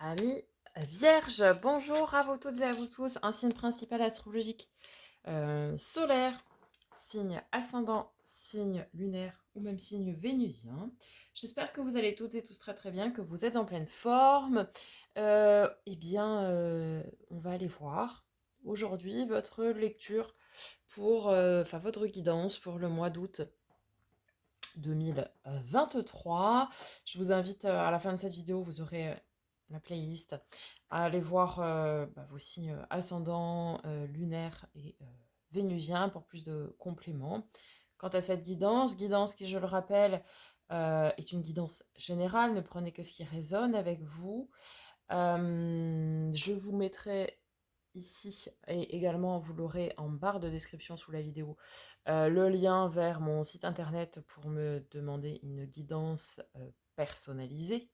Amis Vierge, bonjour à vous toutes et à vous tous. Un signe principal astrologique solaire, signe ascendant, signe lunaire ou même signe vénusien. J'espère que vous allez toutes et tous très très bien, que vous êtes en pleine forme. On va aller voir aujourd'hui votre lecture pour, votre guidance pour le mois d'août 2023. Je vous invite à la fin de cette vidéo, vous aurez la playlist, à aller voir vos signes ascendants, lunaires et vénusiens pour plus de compléments. Quant à cette guidance qui, je le rappelle, est une guidance générale, ne prenez que ce qui résonne avec vous. Je vous mettrai ici, et également vous l'aurez en barre de description sous la vidéo, le lien vers mon site internet pour me demander une guidance personnalisée.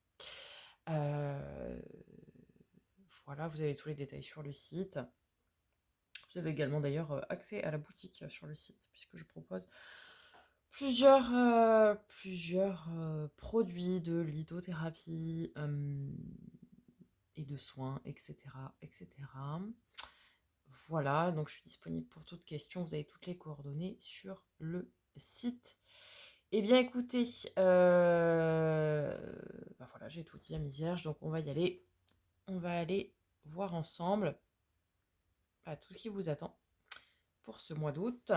Voilà, vous avez tous les détails sur le site. Vous avez également d'ailleurs accès à la boutique sur le site, puisque je propose plusieurs produits de lithothérapie et de soins, etc., etc. Voilà, donc je suis disponible pour toute question. Vous avez toutes les coordonnées sur le site. Eh bien, écoutez, voilà, j'ai tout dit à mes vierges, donc on va y aller. On va aller voir ensemble tout ce qui vous attend pour ce mois d'août.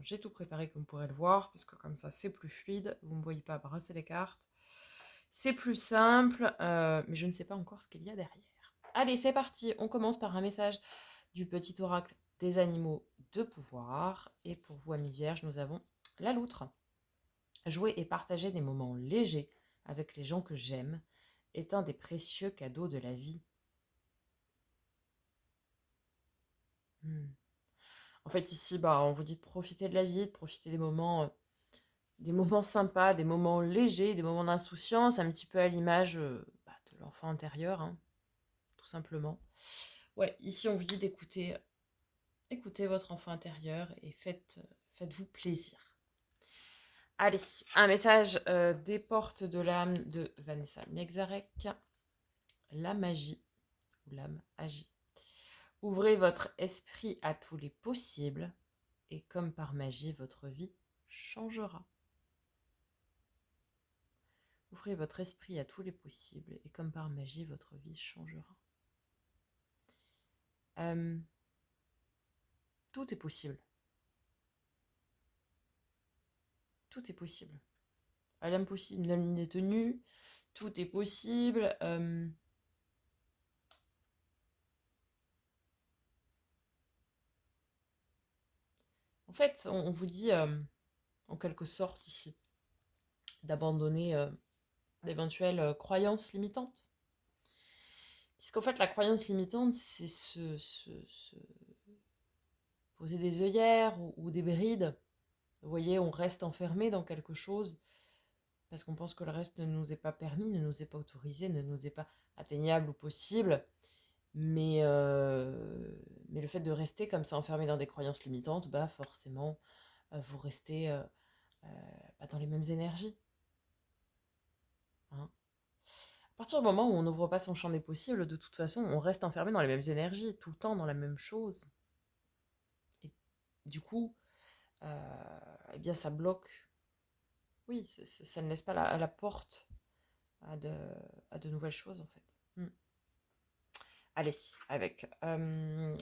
J'ai tout préparé comme vous pourrez le voir, puisque comme ça c'est plus fluide. Vous ne me voyez pas brasser les cartes. C'est plus simple, mais je ne sais pas encore ce qu'il y a derrière. Allez, c'est parti. On commence par un message du petit oracle des animaux de pouvoir. Et pour vous, amis vierges, nous avons la loutre. Jouer et partager des moments légers avec les gens que j'aime est un des précieux cadeaux de la vie. En fait, ici, on vous dit de profiter de la vie, de profiter des moments sympas, des moments légers, des moments d'insouciance, un petit peu à l'image de l'enfant intérieur, hein, tout simplement. Ouais, ici, on vous dit d'écouter votre enfant intérieur et faites-vous plaisir. Allez, un message des portes de l'âme de Vanessa Mexarek. La magie, ou l'âme agit. Ouvrez votre esprit à tous les possibles et comme par magie, votre vie changera. Ouvrez votre esprit à tous les possibles et comme par magie, votre vie changera. Tout est possible. Tout est possible. À l'impossible, nul n'est tenu. Tout est possible. En fait, on vous dit, en quelque sorte ici, d'abandonner d'éventuelles croyances limitantes. Puisqu'en fait, la croyance limitante, c'est se poser des œillères ou des brides. Vous voyez, on reste enfermé dans quelque chose parce qu'on pense que le reste ne nous est pas permis, ne nous est pas autorisé, ne nous est pas atteignable ou possible. Mais le fait de rester comme ça enfermé dans des croyances limitantes, forcément, vous restez pas dans les mêmes énergies. Hein. À partir du moment où on n'ouvre pas son champ des possibles, de toute façon, on reste enfermé dans les mêmes énergies, tout le temps dans la même chose. Et du coup, ça bloque. Oui, ça ne laisse pas la porte à de nouvelles choses, en fait. Allez, avec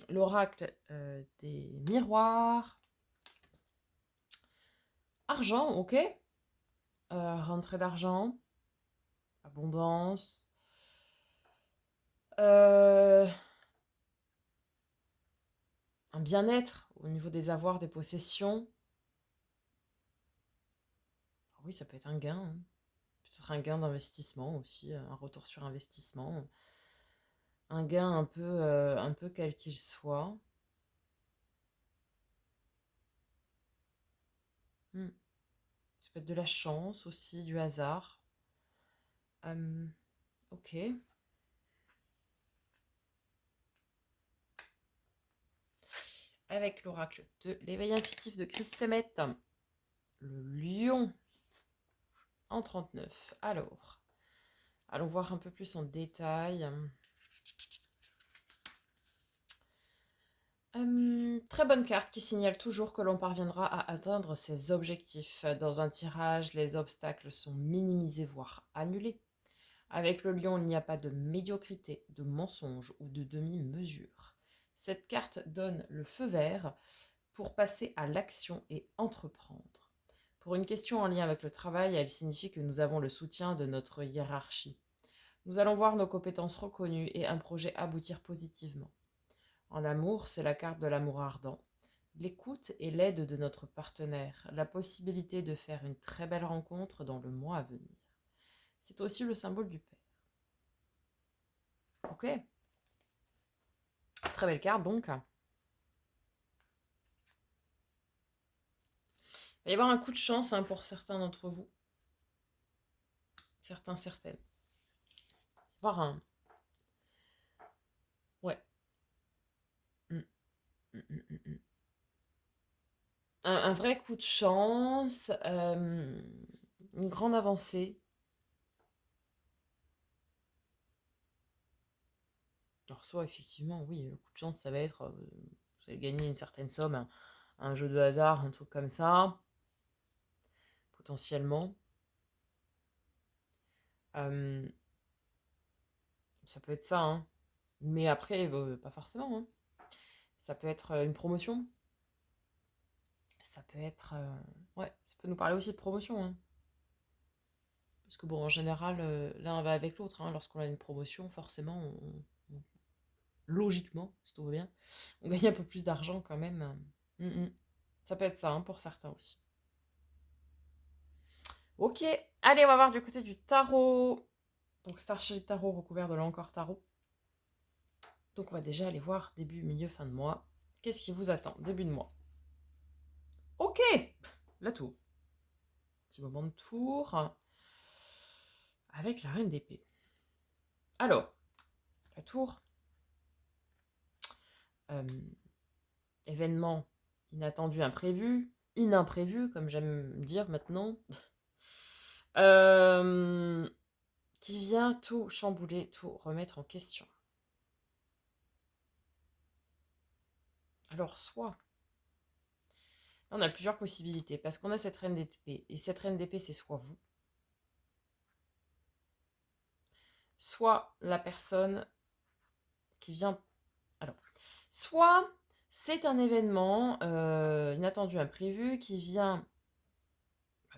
l'oracle des miroirs. Argent, ok. Rentrée d'argent. Abondance. Un bien-être au niveau des avoirs, des possessions. Oui, ça peut être un gain. Hein. Peut-être un gain d'investissement aussi, un retour sur investissement. Un gain un peu quel qu'il soit. Ça peut être de la chance aussi, du hasard. Ok. Avec l'oracle de l'éveil intuitif de Chris Semet. Le lion en 39. Alors, allons voir un peu plus en détail. Très bonne carte qui signale toujours que l'on parviendra à atteindre ses objectifs. Dans un tirage, les obstacles sont minimisés, voire annulés. Avec le lion, il n'y a pas de médiocrité, de mensonge ou de demi-mesure. Cette carte donne le feu vert pour passer à l'action et entreprendre. Pour une question en lien avec le travail, elle signifie que nous avons le soutien de notre hiérarchie. Nous allons voir nos compétences reconnues et un projet aboutir positivement. En amour, c'est la carte de l'amour ardent. L'écoute et l'aide de notre partenaire, la possibilité de faire une très belle rencontre dans le mois à venir. C'est aussi le symbole du père. Ok, très belle carte donc. Il va y avoir un coup de chance pour certains d'entre vous. Certains, certaines. Il va y avoir un... Ouais. Mm, mm, mm, mm, mm. Un vrai coup de chance, une grande avancée. Alors soit effectivement, oui, le coup de chance, ça va être, vous allez gagner une certaine somme, un jeu de hasard, un truc comme ça, potentiellement. Euh, Ça peut être ça, hein. Mais après, pas forcément, hein. Ça peut être une promotion. Ça peut être... ouais, ça peut nous parler aussi de promotion, hein. Parce que bon, en général, l'un va avec l'autre, hein. Lorsqu'on a une promotion, forcément, logiquement, si tout va bien, on gagne un peu plus d'argent quand même. Mm. Ça peut être ça, hein, pour certains aussi. Ok, allez, on va voir du côté du tarot. Donc Starship Tarot recouvert de l'encore tarot. Donc on va déjà aller voir début, milieu, fin de mois. Qu'est-ce qui vous attend début de mois? Ok, la tour. Petit moment de tour avec la reine d'épée. Alors, la tour, événement inattendu, imprévu, inimprévu, comme j'aime dire maintenant, qui vient tout chambouler, tout remettre en question. Alors, soit, on a plusieurs possibilités, parce qu'on a cette reine d'épée, et cette reine d'épée, c'est soit vous, soit la personne qui vient... Alors, soit c'est un événement inattendu, imprévu, qui vient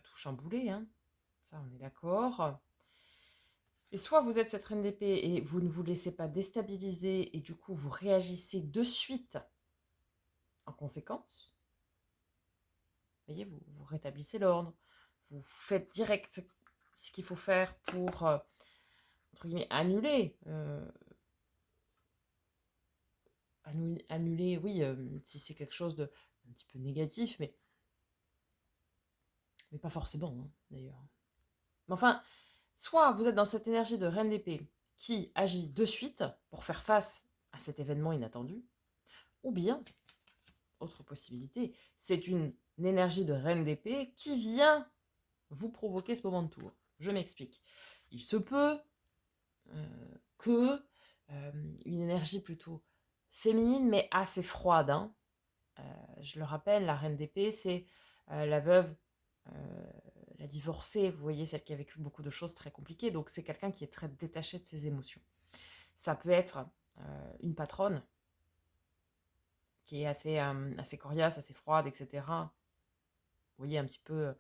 tout chambouler, hein. Ça on est d'accord. Et soit vous êtes cette reine d'épée et vous ne vous laissez pas déstabiliser et du coup vous réagissez de suite en conséquence. Vous voyez, vous rétablissez l'ordre, vous faites direct ce qu'il faut faire pour, entre guillemets, annuler. Annuler, oui, si c'est quelque chose de un petit peu négatif, mais pas forcément, hein, d'ailleurs. Mais enfin, soit vous êtes dans cette énergie de reine d'épée qui agit de suite pour faire face à cet événement inattendu, ou bien, autre possibilité, c'est une énergie de reine d'épée qui vient vous provoquer ce moment de tour. Je m'explique. Il se peut que une énergie plutôt féminine, mais assez froide, hein. Je le rappelle, la reine d'épée, c'est la veuve, la divorcée, vous voyez, celle qui a vécu beaucoup de choses très compliquées. Donc c'est quelqu'un qui est très détaché de ses émotions. Ça peut être une patronne qui est assez coriace, assez froide, etc. Vous voyez un petit peu,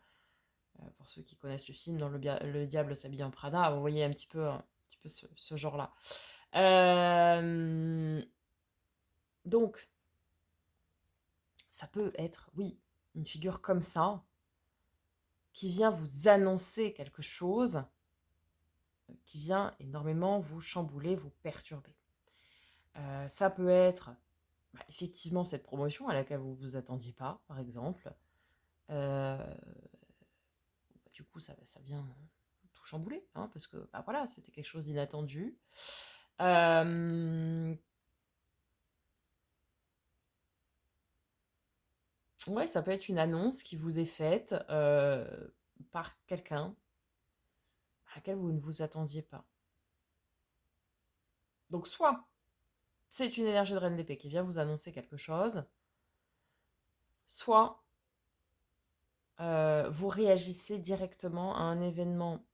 pour ceux qui connaissent le film, dans le diable s'habille en Prada, vous voyez un petit peu ce genre-là. Donc, ça peut être, oui, une figure comme ça, qui vient vous annoncer quelque chose, qui vient énormément vous chambouler, vous perturber. Ça peut être effectivement cette promotion à laquelle vous ne vous attendiez pas, par exemple. Du coup, ça vient tout chambouler, hein, parce que voilà, c'était quelque chose d'inattendu. Ouais, ça peut être une annonce qui vous est faite par quelqu'un à laquelle vous ne vous attendiez pas. Donc soit c'est une énergie de reine d'épée qui vient vous annoncer quelque chose, soit vous réagissez directement à un événement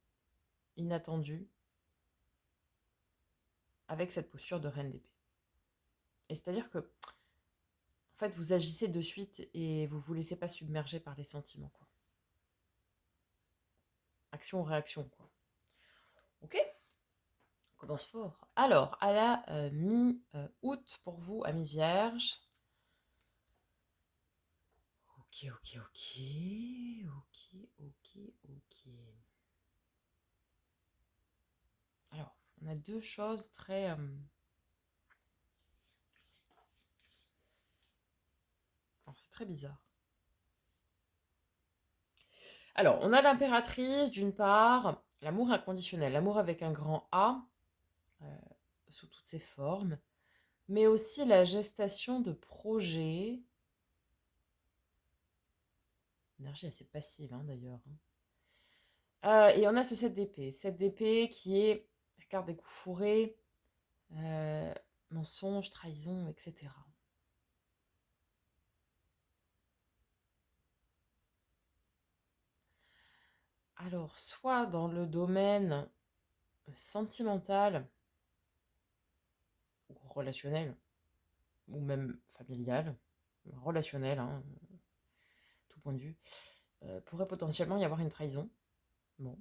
inattendu avec cette posture de reine d'épée. Et c'est-à-dire que, en fait, vous agissez de suite et vous ne vous laissez pas submerger par les sentiments, quoi. Action ou réaction, quoi. Ok? On commence fort. Alors, à la mi-août pour vous, amis vierges. Ok, ok, ok. Ok, ok, ok. Alors, on a deux choses très... Alors, c'est très bizarre. Alors, on a l'impératrice, d'une part, l'amour inconditionnel, l'amour avec un grand A, euh, sous toutes ses formes, mais aussi la gestation de projets, énergie assez passive hein, d'ailleurs. Et on a ce 7 d'épée qui est la carte des coups fourrés, mensonge, trahison, etc. Alors, soit dans le domaine sentimental, ou relationnel, ou même familial, relationnel, hein, tout point de vue, pourrait potentiellement y avoir une trahison. Bon.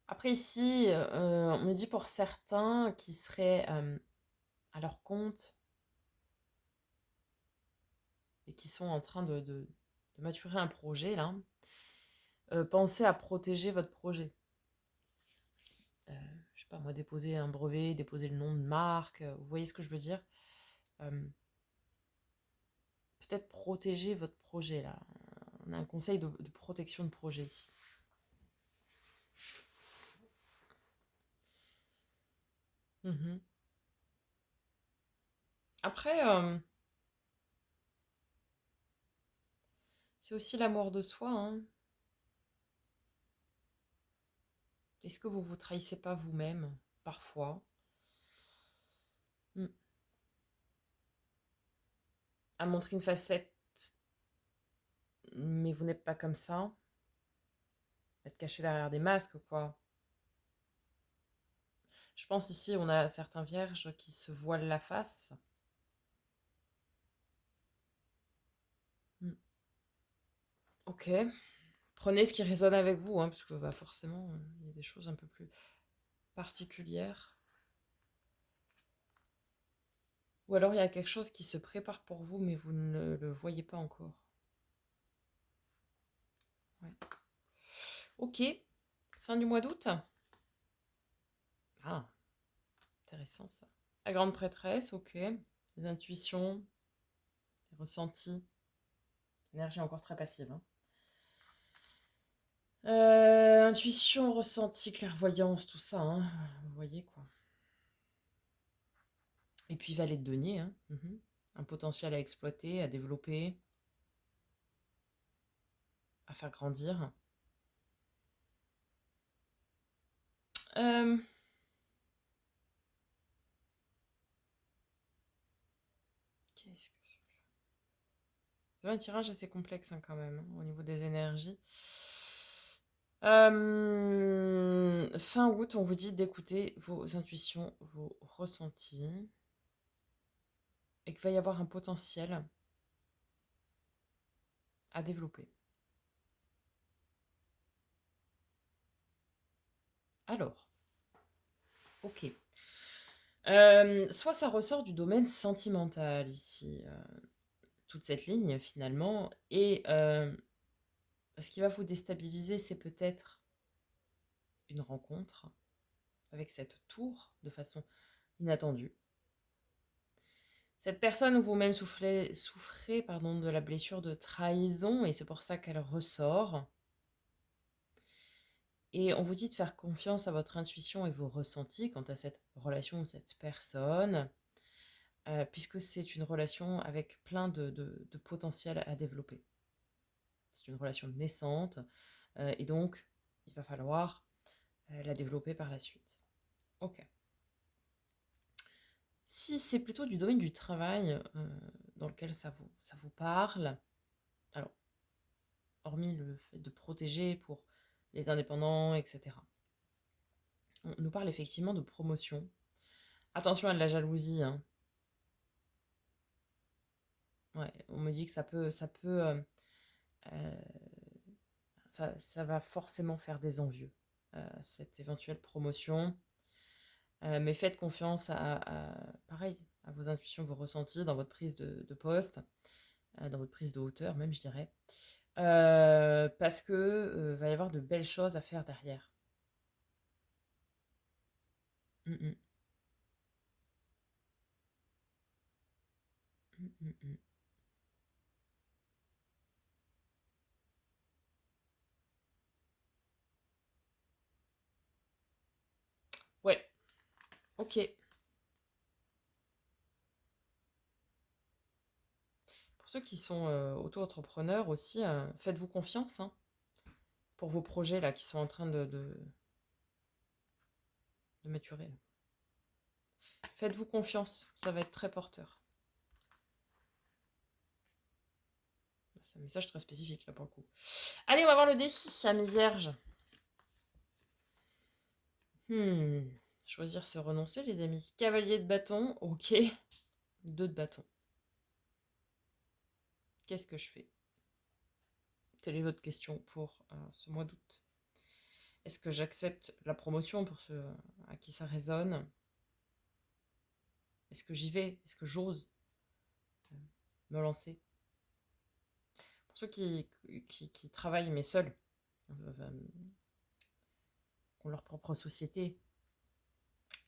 Après ici, on me dit pour certains qui seraient à leur compte et qui sont en train de maturer un projet, là, pensez à protéger votre projet. Je sais pas moi, déposer un brevet, déposer le nom de marque, vous voyez ce que je veux dire. Peut-être protéger votre projet, là. On a un conseil de protection de projet ici. Mhm. Après, c'est aussi l'amour de soi, hein. Est-ce que vous vous trahissez pas vous-même, parfois? Mm. À montrer une facette, mais vous n'êtes pas comme ça. Être caché derrière des masques, quoi. Je pense ici, on a certains vierges qui se voilent la face. Mm. Ok. Prenez ce qui résonne avec vous, hein, parce que bah, forcément, il y a des choses un peu plus particulières. Ou alors il y a quelque chose qui se prépare pour vous, mais vous ne le voyez pas encore. Ouais. Ok. Fin du mois d'août. Ah, intéressant ça. La grande prêtresse, ok. Les intuitions, les ressentis. Énergie encore très passive. Hein. Intuition, ressenti, clairvoyance, tout ça. Hein. Vous voyez quoi. Et puis valet de denier. Hein. Un potentiel à exploiter, à développer, à faire grandir. Euh, Qu'est-ce que c'est que ça? C'est un tirage assez complexe hein, quand même, hein, au niveau des énergies. Fin août, on vous dit d'écouter vos intuitions, vos ressentis, et qu'il va y avoir un potentiel à développer. Alors, ok. Soit ça ressort du domaine sentimental ici, toute cette ligne finalement, et ce qui va vous déstabiliser, c'est peut-être une rencontre avec cette tour de façon inattendue. Cette personne ou vous-même souffrez de la blessure de trahison et c'est pour ça qu'elle ressort. Et on vous dit de faire confiance à votre intuition et vos ressentis quant à cette relation ou cette personne, puisque c'est une relation avec plein de potentiel à développer. C'est une relation naissante et donc il va falloir la développer par la suite. Ok. Si c'est plutôt du domaine du travail dans lequel ça vous parle, alors, hormis le fait de protéger pour les indépendants, etc., on nous parle effectivement de promotion. Attention à de la jalousie, hein. Ouais, on me dit que euh, ça va forcément faire des envieux, cette éventuelle promotion. Mais faites confiance pareil, à vos intuitions, vos ressentis dans votre prise de poste, dans votre prise de hauteur même, je dirais. Parce que va y avoir de belles choses à faire derrière. Mm, mm, mm, mm, mm. Ouais, ok. Pour ceux qui sont auto-entrepreneurs aussi, faites-vous confiance hein, pour vos projets là qui sont en train de maturer. Là. Faites-vous confiance, ça va être très porteur. C'est un message très spécifique là pour le coup. Allez, on va voir le défi, amis vierges. Choisir, c'est renoncer, les amis. Cavalier de bâton, ok. Deux de bâton. Qu'est-ce que je fais? Telle est votre question pour ce mois d'août. Est-ce que j'accepte la promotion pour ceux à qui ça résonne? Est-ce que j'y vais? Est-ce que j'ose me lancer? Pour ceux qui travaillent mais seuls, ont leur propre société,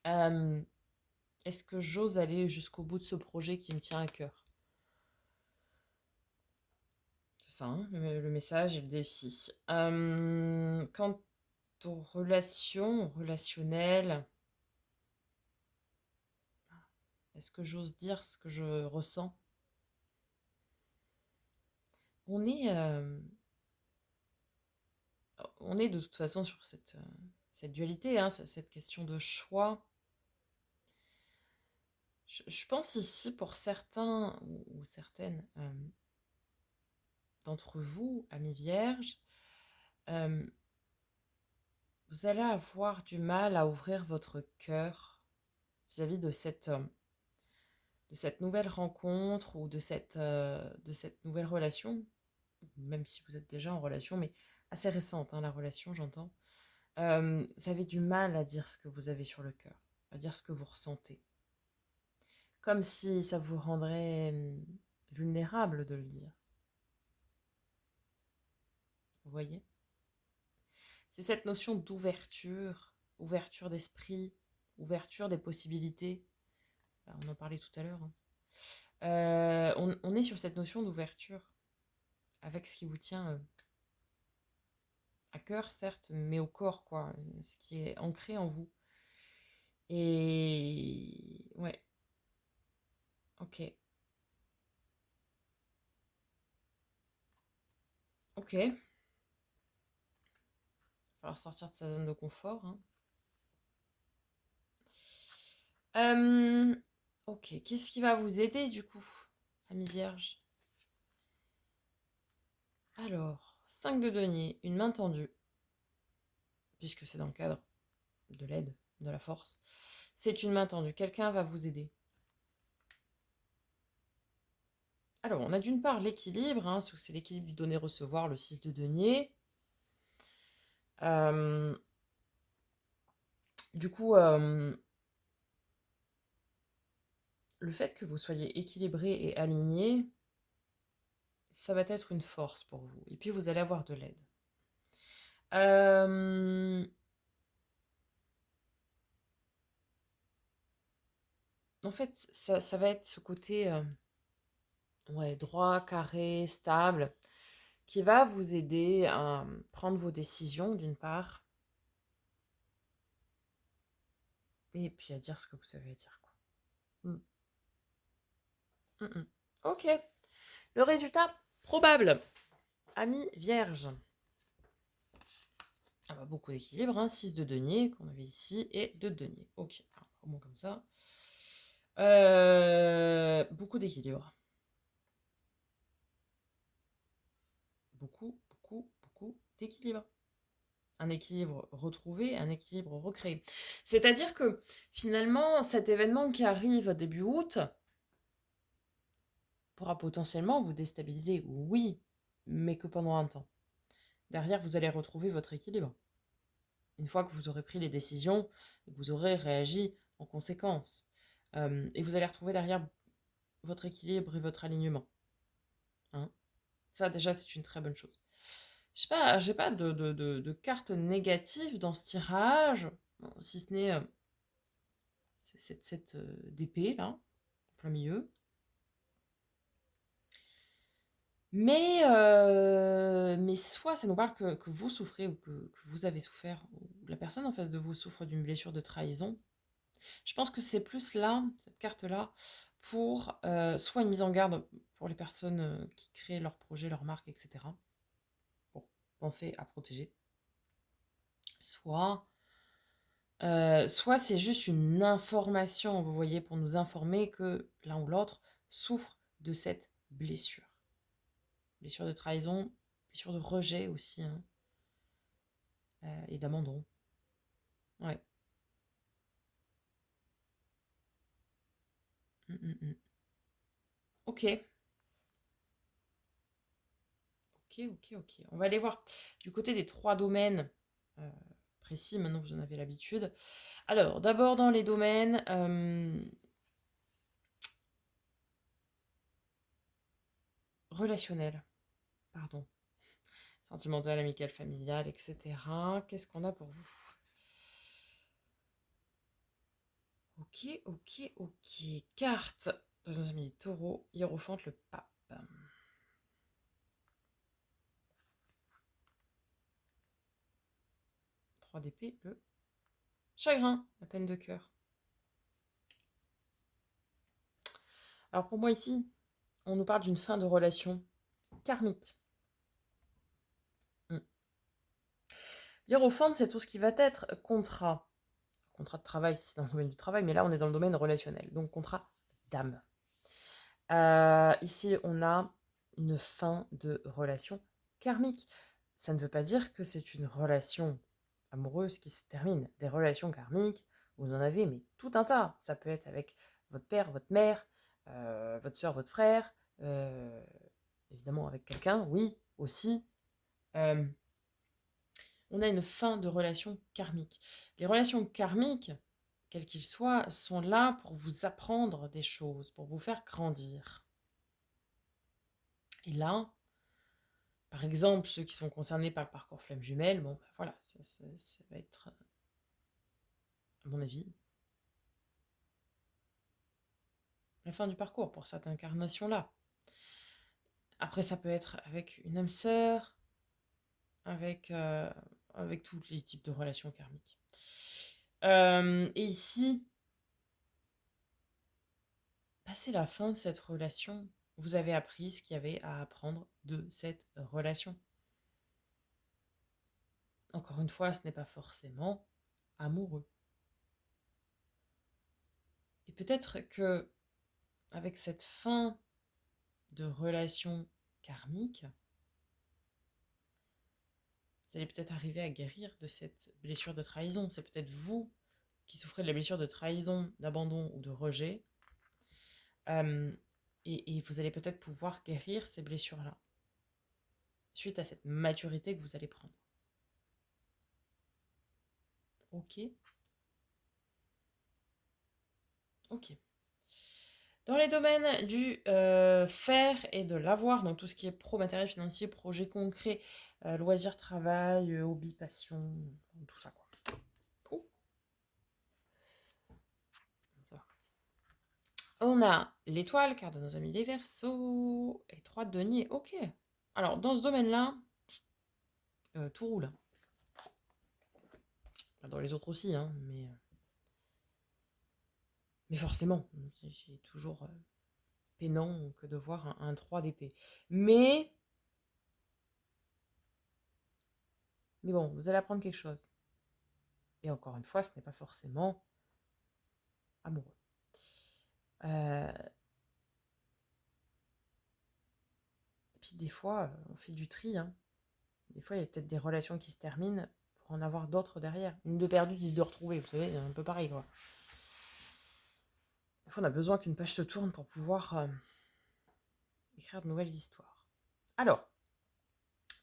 est-ce que j'ose aller jusqu'au bout de ce projet qui me tient à cœur? C'est ça, hein, le message et le défi. Quant aux relations, relationnelles, est-ce que j'ose dire ce que je ressens? On est, euh, on est de toute façon sur cette dualité, hein, cette question de choix. Je pense ici pour certains ou certaines d'entre vous, amis vierges, euh, vous allez avoir du mal à ouvrir votre cœur vis-à-vis de cette nouvelle rencontre ou de cette nouvelle relation, même si vous êtes déjà en relation, mais assez récente, hein, la relation, j'entends. Vous avez du mal à dire ce que vous avez sur le cœur, à dire ce que vous ressentez. Comme si ça vous rendrait vulnérable de le dire. Vous voyez? C'est cette notion d'ouverture, ouverture d'esprit, ouverture des possibilités. On en parlait tout à l'heure. Hein. On est sur cette notion d'ouverture avec ce qui vous tient à cœur, certes, mais au corps, quoi. Ce qui est ancré en vous. Et ouais, ok. Ok. Il va falloir sortir de sa zone de confort. Hein. Ok, qu'est-ce qui va vous aider du coup, ami vierge? Alors, 5 de denier, une main tendue, puisque c'est dans le cadre de l'aide, de la force. C'est une main tendue, quelqu'un va vous aider. Alors, on a d'une part l'équilibre, hein, c'est l'équilibre du donner-recevoir, le 6 de denier. Du coup, le fait que vous soyez équilibré et aligné, ça va être une force pour vous. Et puis, vous allez avoir de l'aide. En fait, ça va être ce côté ouais, droit, carré, stable, qui va vous aider à prendre vos décisions, d'une part, et puis à dire ce que vous savez dire, quoi. Mm. Mm, mm. Ok. Le résultat probable. Ami vierge. Ah bah, beaucoup d'équilibre, hein, 6 de denier qu'on avait ici et 2 de denier. Ok, alors, vraiment comme ça. Beaucoup d'équilibre. Beaucoup d'équilibre. Un équilibre retrouvé, un équilibre recréé. C'est-à-dire que finalement, cet événement qui arrive début août pourra potentiellement vous déstabiliser, oui, mais que pendant un temps. Derrière, vous allez retrouver votre équilibre. Une fois que vous aurez pris les décisions, et que vous aurez réagi en conséquence. Et vous allez retrouver derrière votre équilibre et votre alignement. Hein. Ça, déjà, c'est une très bonne chose. Je sais pas, j'ai pas de cartes négatives dans ce tirage, bon, si ce n'est cette d'épée, là, en plein milieu. Mais soit ça nous parle que vous souffrez ou que vous avez souffert, ou la personne en face de vous souffre d'une blessure de trahison. Je pense que c'est plus là, cette carte-là, pour soit une mise en garde pour les personnes qui créent leur projet, leur marque, etc. Pour penser à protéger. Soit c'est juste une information, vous voyez, pour nous informer que l'un ou l'autre souffre de cette blessure. Blessure de trahison, blessure de rejet aussi, hein, et d'abandon. Ouais. Ok. Ok. On va aller voir du côté des 3 domaines précis, maintenant vous en avez l'habitude. Alors, d'abord dans les domaines relationnels, pardon, sentimental, amical, familial, etc. Qu'est-ce qu'on a pour vous? Ok. Carte de nos amis taureaux, hiérophante, le pape. 3 d'épée, le chagrin, la peine de cœur. Alors pour moi ici, on nous parle d'une fin de relation karmique. L'hiérophante, c'est tout ce qui va être contrat. Contrat de travail, si c'est dans le domaine du travail, mais là, on est dans le domaine relationnel. Donc, contrat d'âme. Ici, on a une fin de relation karmique. Ça ne veut pas dire que c'est une relation amoureuse qui se termine. Des relations karmiques, vous en avez, mais tout un tas. Ça peut être avec votre père, votre mère, votre soeur, votre frère, évidemment avec quelqu'un, oui, aussi. On a une fin de relation karmique. Les relations karmiques, quels qu'ils soient, sont là pour vous apprendre des choses, pour vous faire grandir. Et là, par exemple, ceux qui sont concernés par le parcours flamme jumelle, bon, ben voilà, ça va être, à mon avis, la fin du parcours pour cette incarnation-là. Après, ça peut être avec une âme sœur, avec tous les types de relations karmiques. Et ici, passé la fin de cette relation, vous avez appris ce qu'il y avait à apprendre de cette relation. Encore une fois, ce n'est pas forcément amoureux. Et peut-être que avec cette fin de relation karmique, vous allez peut-être arriver à guérir de cette blessure de trahison. C'est peut-être vous qui souffrez de la blessure de trahison, d'abandon ou de rejet. Et vous allez peut-être pouvoir guérir ces blessures-là suite à cette maturité que vous allez prendre. Ok. Dans les domaines du faire et de l'avoir, donc tout ce qui est pro, matériel, financier, projet concret, loisirs, travail, hobby, passion, tout ça quoi. Oh. Ça. On a l'étoile, carte de nos amis les Verseaux, et 3 deniers. Ok. Alors dans ce domaine-là, tout roule. Dans les autres aussi, hein, mais forcément, c'est toujours peinant que de voir un 3 d'épée. Mais Mais bon, vous allez apprendre quelque chose. Et encore une fois, ce n'est pas forcément amoureux. Et puis des fois, on fait du tri. Hein. Des fois, il y a peut-être des relations qui se terminent pour en avoir d'autres derrière. Une de perdue, 10 de retrouvée. Vous savez, un peu pareil, quoi. Des fois, on a besoin qu'une page se tourne pour pouvoir écrire de nouvelles histoires. Alors,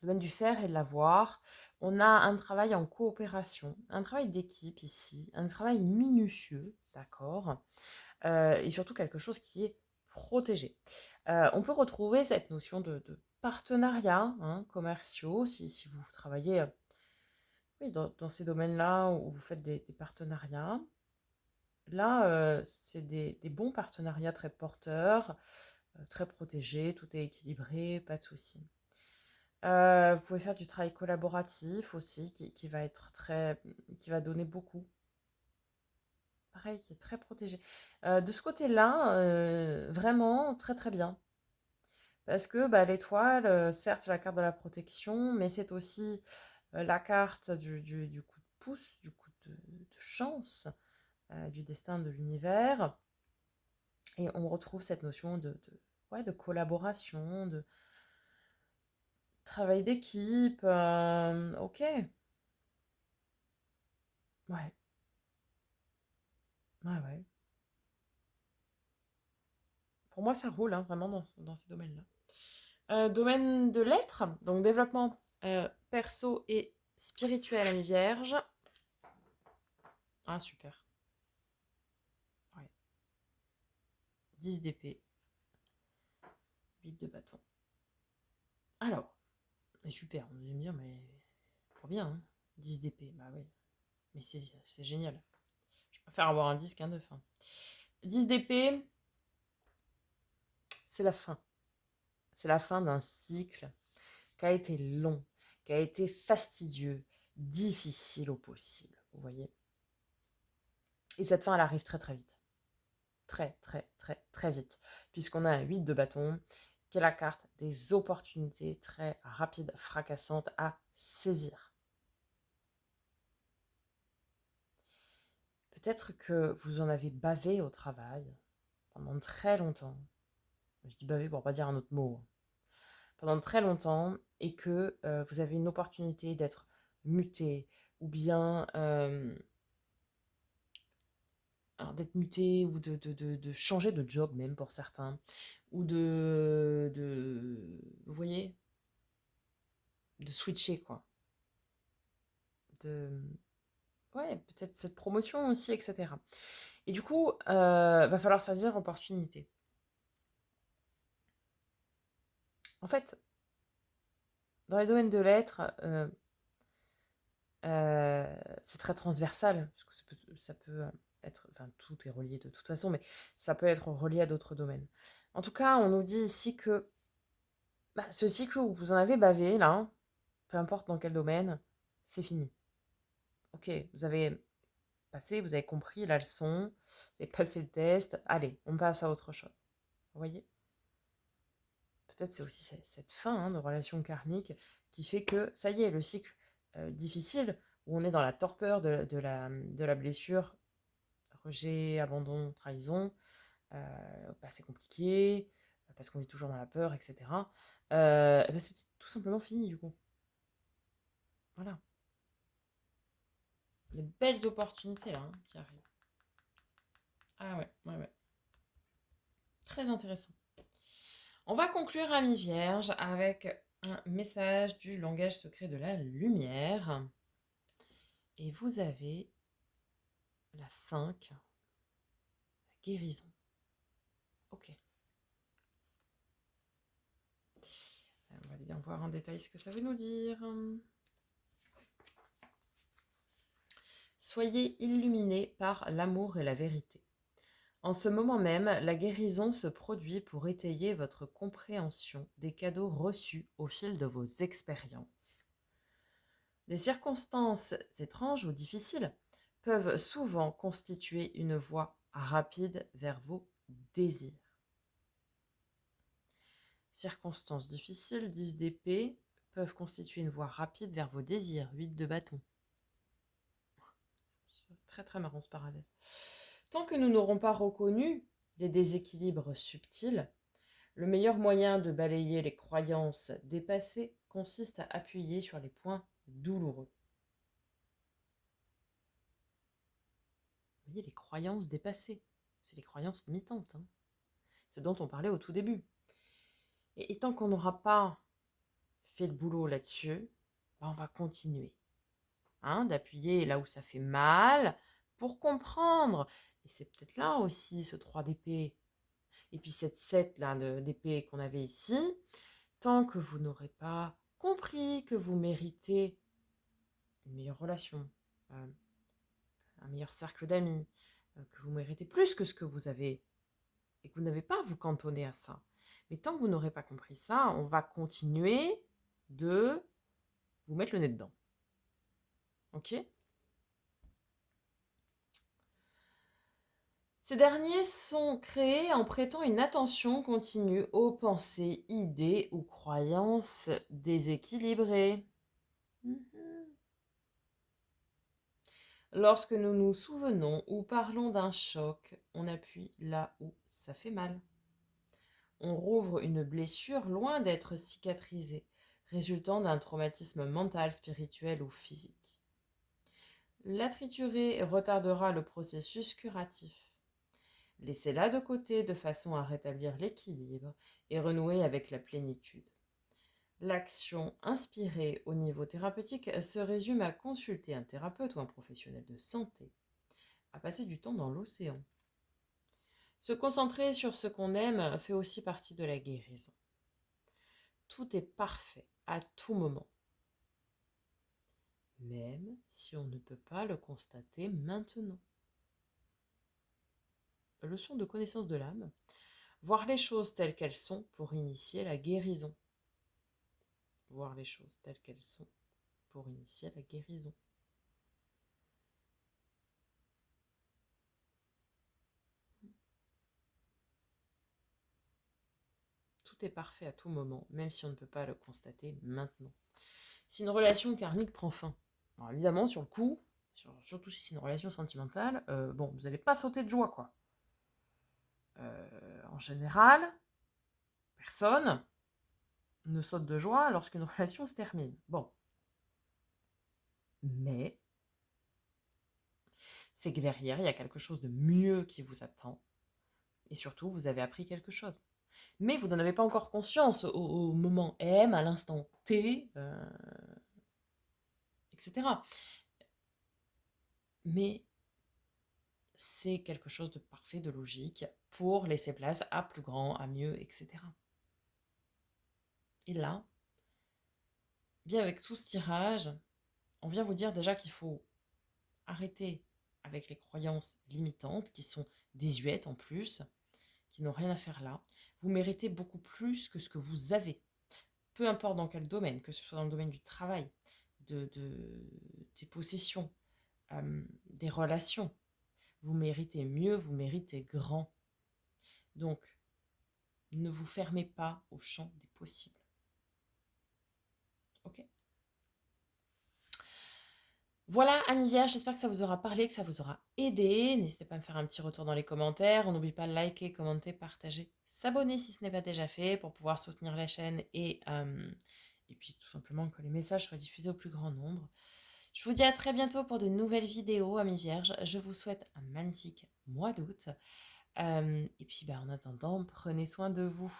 le domaine du faire et de l'avoir, on a un travail en coopération, un travail d'équipe ici, un travail minutieux, d'accord, et surtout quelque chose qui est protégé. On peut retrouver cette notion de partenariats commerciaux si vous travaillez oui, dans ces domaines-là où vous faites des partenariats. Là, c'est des bons partenariats très porteurs, très protégés, tout est équilibré, pas de souci. Vous pouvez faire du travail collaboratif aussi qui va être qui va donner beaucoup. Pareil, qui est très protégé. De ce côté-là, vraiment très très bien. Parce que bah, l'étoile, certes, c'est la carte de la protection, mais c'est aussi la carte du coup de pouce, du coup de chance, du destin de l'univers. Et on retrouve cette notion ouais, de collaboration, de travail d'équipe. Ok. Ouais, ouais, ouais. Pour moi, ça roule hein, vraiment dans ces domaines-là. Domaine de l'être, donc développement perso et spirituel à mi-vierge. Ah, super. Ouais. 10 d'épée, 8 de bâton. Alors, mais super, on va me dire, mais trop bien, hein 10 d'épée, bah oui. Mais c'est génial. Je préfère avoir un 10 qu'un 9. Hein. 10 d'épée, c'est la fin. C'est la fin d'un cycle qui a été long, qui a été fastidieux, difficile au possible. Vous voyez. Et cette fin, elle arrive très très vite. Très très très très vite. Puisqu'on a un 8 de bâton, qui est la carte des opportunités très rapides, fracassantes à saisir. Peut-être que vous en avez bavé au travail pendant très longtemps. Je dis bavé pour pas dire un autre mot. Pendant très longtemps et que vous avez une opportunité d'être muté ou bien alors d'être muté ou de changer de job même pour certains ou vous voyez, de switcher quoi. De ouais, peut-être cette promotion aussi, etc. Et du coup, va falloir saisir l'opportunité. En fait, dans les domaines de l'être, c'est très transversal, parce que ça peut être, enfin tout est relié de toute façon, mais ça peut être relié à d'autres domaines. En tout cas, on nous dit ici que bah, ce cycle où vous en avez bavé, là, peu importe dans quel domaine, c'est fini. Ok, vous avez passé, vous avez compris la leçon, vous avez passé le test, allez, on passe à autre chose. Vous voyez? Peut-être c'est aussi cette fin de relation karmique qui fait que ça y est, le cycle difficile, où on est dans la torpeur de la blessure, rejet, abandon, trahison, bah, c'est compliqué, parce qu'on vit toujours dans la peur, etc. Et bah, c'est tout simplement fini du coup. Voilà. Des belles opportunités là qui arrivent. Ah ouais, ouais, ouais. Très intéressant. On va conclure à mi-vierge avec un message du langage secret de la lumière. Et vous avez la 5, la guérison. Ok. On va bien voir en détail ce que ça veut nous dire. Soyez illuminés par l'amour et la vérité. En ce moment même, la guérison se produit pour étayer votre compréhension des cadeaux reçus au fil de vos expériences. Des circonstances étranges ou difficiles peuvent souvent constituer une voie rapide vers vos désirs. Circonstances difficiles, 10 d'épée, peuvent constituer une voie rapide vers vos désirs. 8 de bâton. C'est très très marrant ce parallèle. Tant que nous n'aurons pas reconnu les déséquilibres subtils, le meilleur moyen de balayer les croyances dépassées consiste à appuyer sur les points douloureux. Vous voyez, les croyances dépassées, c'est les croyances limitantes, hein, ce dont on parlait au tout début. Et tant qu'on n'aura pas fait le boulot là-dessus, on va continuer d'appuyer là où ça fait mal pour comprendre. Et c'est peut-être là aussi ce 3 d'épée. Et puis cette 7 là d'épée qu'on avait ici. Tant que vous n'aurez pas compris que vous méritez une meilleure relation, un meilleur cercle d'amis, que vous méritez plus que ce que vous avez, et que vous n'avez pas à vous cantonner à ça. Mais tant que vous n'aurez pas compris ça, on va continuer de vous mettre le nez dedans. Ok ? Ces derniers sont créés en prêtant une attention continue aux pensées, idées ou croyances déséquilibrées. Lorsque nous nous souvenons ou parlons d'un choc, on appuie là où ça fait mal. On rouvre une blessure loin d'être cicatrisée, résultant d'un traumatisme mental, spirituel ou physique. La triturer retardera le processus curatif. Laissez-la de côté de façon à rétablir l'équilibre et renouer avec la plénitude. L'action inspirée au niveau thérapeutique se résume à consulter un thérapeute ou un professionnel de santé, à passer du temps dans l'océan. Se concentrer sur ce qu'on aime fait aussi partie de la guérison. Tout est parfait à tout moment, même si on ne peut pas le constater maintenant. Leçon de connaissance de l'âme, voir les choses telles qu'elles sont pour initier la guérison. Voir les choses telles qu'elles sont pour initier la guérison. Tout est parfait à tout moment, même si on ne peut pas le constater maintenant. Si une relation karmique prend fin, alors évidemment, sur le coup, surtout si c'est une relation sentimentale, bon, vous n'allez pas sauter de joie, quoi. En général, personne ne saute de joie lorsqu'une relation se termine. Bon. Mais c'est que derrière, il y a quelque chose de mieux qui vous attend. Et surtout, vous avez appris quelque chose. Mais vous n'en avez pas encore conscience au moment M, à l'instant T, etc. Mais c'est quelque chose de parfait, de logique, pour laisser place à plus grand, à mieux, etc. Et là, bien avec tout ce tirage, on vient vous dire déjà qu'il faut arrêter avec les croyances limitantes, qui sont désuètes en plus, qui n'ont rien à faire là. Vous méritez beaucoup plus que ce que vous avez. Peu importe dans quel domaine, que ce soit dans le domaine du travail, des possessions, des relations. Vous méritez mieux, vous méritez grand. Donc, ne vous fermez pas au champ des possibles. Ok ? Voilà, amis vierges, j'espère que ça vous aura parlé, que ça vous aura aidé. N'hésitez pas à me faire un petit retour dans les commentaires. On n'oublie pas de liker, commenter, partager, s'abonner si ce n'est pas déjà fait pour pouvoir soutenir la chaîne et puis tout simplement que les messages soient diffusés au plus grand nombre. Je vous dis à très bientôt pour de nouvelles vidéos, amis vierges. Je vous souhaite un magnifique mois d'août. Et puis en attendant, prenez soin de vous.